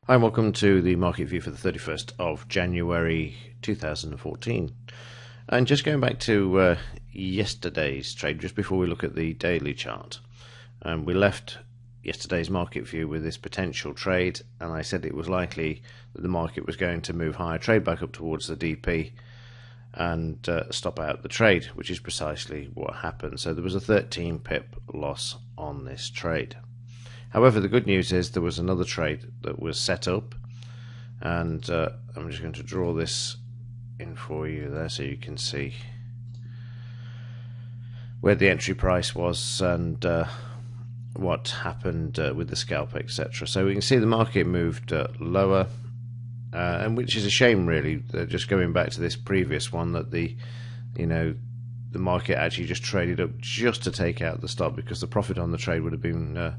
Hi and welcome to the market view for the 31st of January 2014. And just going back to yesterday's trade, just before we look at the daily chart, we left yesterday's market view with this potential trade, and I said it was likely that the market was going to move higher, trade back up towards the DP and stop out the trade, which is precisely what happened. So there was a 13 pip loss on this trade. However, the good news is there was another trade that was set up, and I'm just going to draw this in for you there so you can see where the entry price was and what happened with the scalp, etc. So we can see the market moved lower, and which is a shame really, just going back to this previous one, that the market actually just traded up just to take out the stop, because the profit on the trade would have been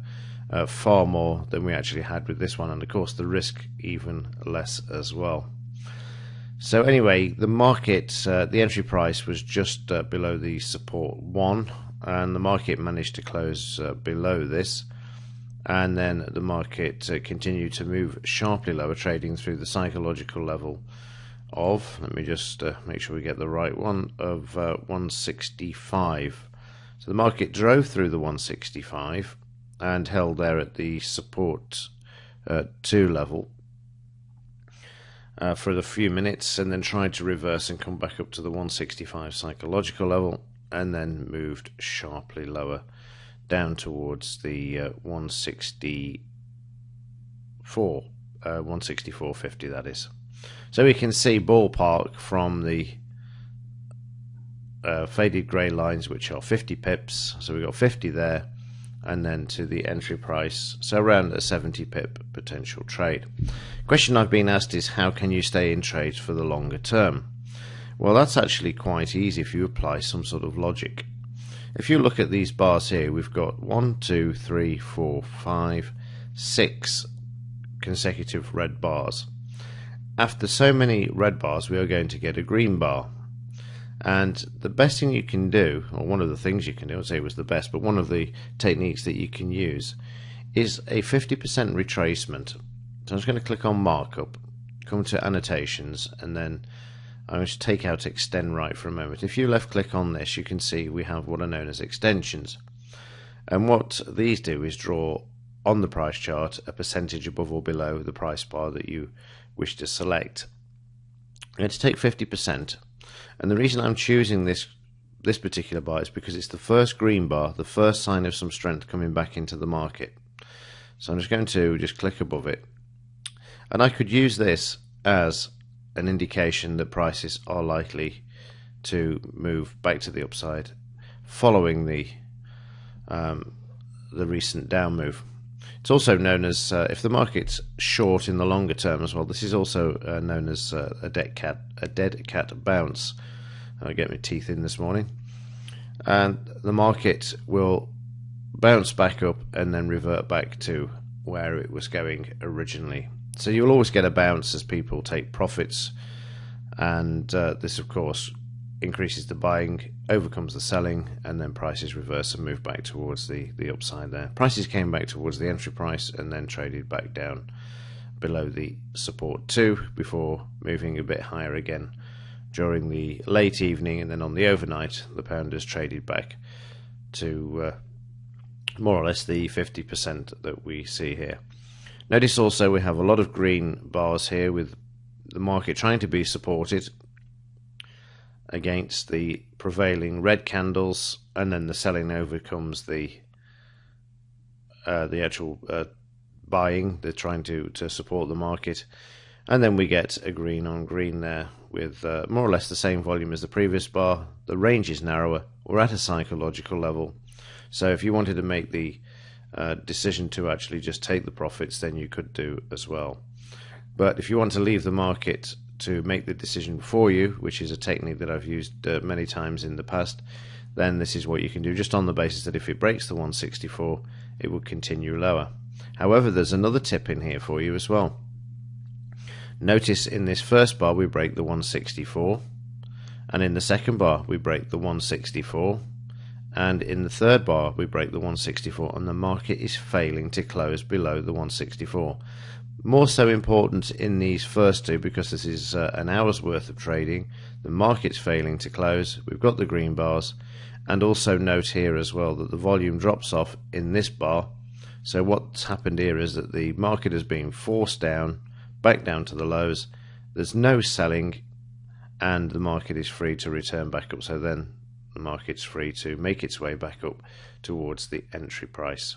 far more than we actually had with this one, and of course the risk even less as well. So anyway, the market, the entry price was just below the support 1, and the market managed to close below this, and then the market continued to move sharply lower, trading through the psychological level of, let me just make sure we get the right one, of 165. So the market drove through the 165 and held there at the support 2 level for a few minutes, and then tried to reverse and come back up to the 165 psychological level, and then moved sharply lower down towards the 164.50, that is. So we can see ballpark from the faded grey lines, which are 50 pips, so we've got 50 there, and then to the entry price, so around a 70 pip potential trade. Question I've been asked is, how can you stay in trades for the longer term? Well, that's actually quite easy if you apply some sort of logic. If you look at these bars here, we've got 1, 2, 3, 4, 5, 6 consecutive red bars. After so many red bars, we are going to get a green bar. And the best thing you can do, or one of the things you can do, I'd say it was the best, but one of the techniques that you can use is a 50% retracement. So I'm just going to click on markup, come to annotations, and then I'm going to take out extend right for a moment. If you left click on this, you can see we have what are known as extensions. And what these do is draw on the price chart a percentage above or below the price bar that you wish to select. I'm going to take 50%. And the reason I'm choosing this particular bar is because it's the first green bar, the first sign of some strength coming back into the market. So I'm just going to just click above it. And I could use this as an indication that prices are likely to move back to the upside following the recent down move. It's also known as, if the market's short in the longer term as well, this is also known as a dead cat bounce. I get my teeth in this morning. And the market will bounce back up and then revert back to where it was going originally. So you'll always get a bounce as people take profits, and this of course increases the buying, overcomes the selling, and then prices reverse and move back towards the upside there. Prices came back towards the entry price and then traded back down below the support 2 before moving a bit higher again during the late evening, and then on the overnight the pound has traded back to more or less the 50% that we see here. Notice also we have a lot of green bars here, with the market trying to be supported against the prevailing red candles, and then the selling overcomes the actual buying. They're trying to support the market, and then we get a green on green there with more or less the same volume as the previous bar. The range is narrower. We're at a psychological level, so if you wanted to make the decision to actually just take the profits, then you could do as well. But if you want to leave the market to make the decision for you, which is a technique that I've used many times in the past, then this is what you can do, just on the basis that if it breaks the 164, it will continue lower. However, there's another tip in here for you as well. Notice in this first bar we break the 164, and in the second bar we break the 164, and in the third bar we break the 164, and the market is failing to close below the 164. More so important in these first two because this is an hour's worth of trading. The market's failing to close. We've got the green bars, and also note here as well that the volume drops off in this bar. So what's happened here is that the market has been forced down, back down to the lows. There's no selling, and the market is free to return back up. So then the market's free to make its way back up towards the entry price.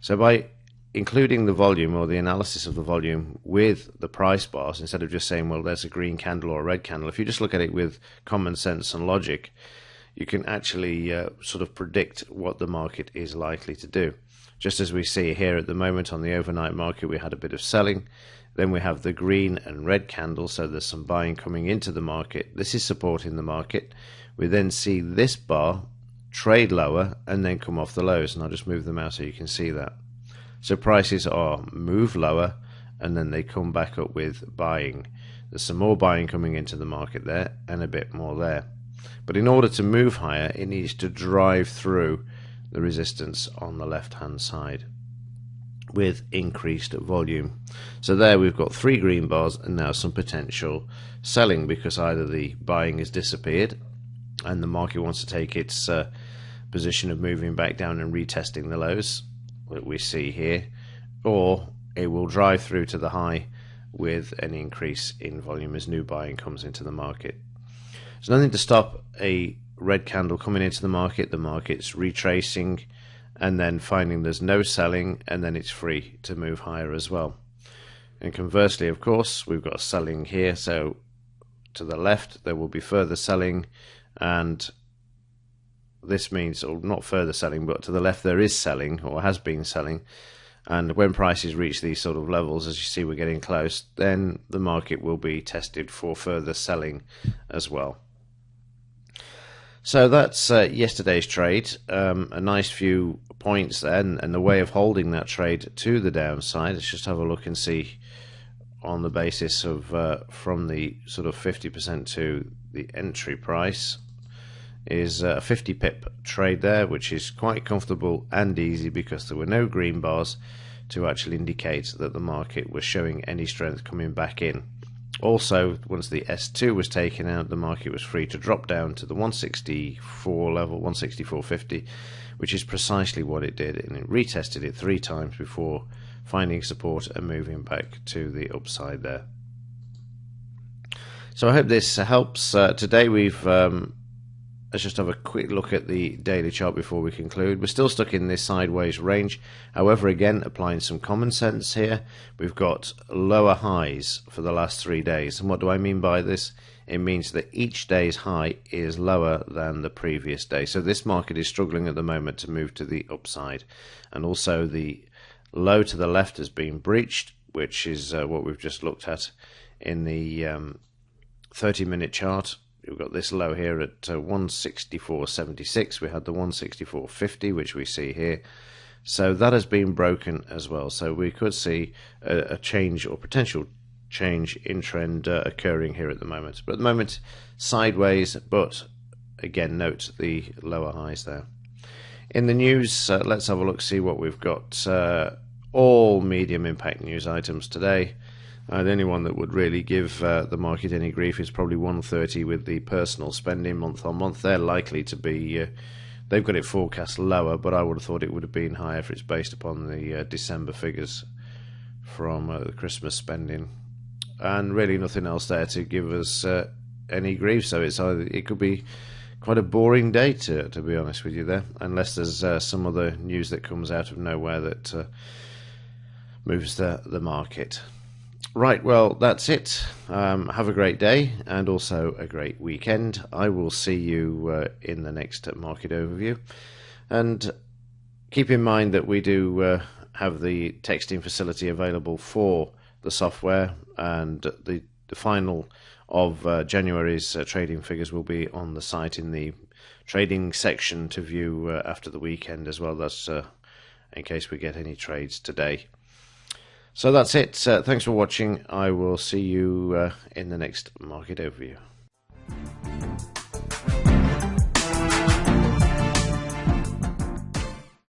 So by including the volume, or the analysis of the volume, with the price bars, instead of just saying, well, there's a green candle or a red candle, if you just look at it with common sense and logic, you can actually sort of predict what the market is likely to do. Just as we see here at the moment on the overnight market, we had a bit of selling. Then we have the green and red candles, so there's some buying coming into the market. This is supporting the market. We then see this bar trade lower and then come off the lows, and I'll just move them out so you can see that. So prices are move lower and then they come back up with buying. There's some more buying coming into the market there and a bit more there. But in order to move higher, it needs to drive through the resistance on the left hand side with increased volume. So there we've got 3 green bars and now some potential selling, because either the buying has disappeared and the market wants to take its position of moving back down and retesting the lows that we see here, or it will drive through to the high with an increase in volume as new buying comes into the market. There's nothing to stop a red candle coming into the market. The market's retracing and then finding there's no selling, and then it's free to move higher as well. And conversely, of course, we've got selling here, so to the left there will be further selling, and this means, or not further selling, but to the left there is selling, or has been selling. And when prices reach these sort of levels, as you see we're getting close, then the market will be tested for further selling as well. So that's yesterday's trade. A nice few points there, and the way of holding that trade to the downside. Let's just have a look and see on the basis of from the sort of 50% to the entry price. Is a 50 pip trade there, which is quite comfortable and easy because there were no green bars to actually indicate that the market was showing any strength coming back in. Also, once the S2 was taken out, the market was free to drop down to the 164 level, 164.50, which is precisely what it did, and it retested it 3 times before finding support and moving back to the upside there. So I hope this helps. Today we've let's just have a quick look at the daily chart before we conclude. We're still stuck in this sideways range. However, again, applying some common sense here, we've got lower highs for the last 3 days. And what do I mean by this? It means that each day's high is lower than the previous day. So this market is struggling at the moment to move to the upside. And also the low to the left has been breached, which is what we've just looked at in the 30-minute chart. We've got this low here at 164.76. We had the 164.50, which we see here. So that has been broken as well. So we could see a change, or potential change in trend occurring here at the moment. But at the moment, sideways, but again, note the lower highs there. In the news, let's have a look, see what we've got. All medium impact news items today. The only one that would really give the market any grief is probably 130 with the personal spending month on month. They're likely to be, they've got it forecast lower, but I would have thought it would have been higher if it's based upon the December figures from the Christmas spending. And really nothing else there to give us any grief, so it's either, it could be quite a boring day to be honest with you there, unless there's some other news that comes out of nowhere that moves the market. Right, well, that's it. Have a great day and also a great weekend. I will see you in the next market overview. And keep in mind that we do have the texting facility available for the software, and the final of January's trading figures will be on the site in the trading section to view after the weekend as well. That's in case we get any trades today. So that's it. Thanks for watching. I will see you in the next market overview.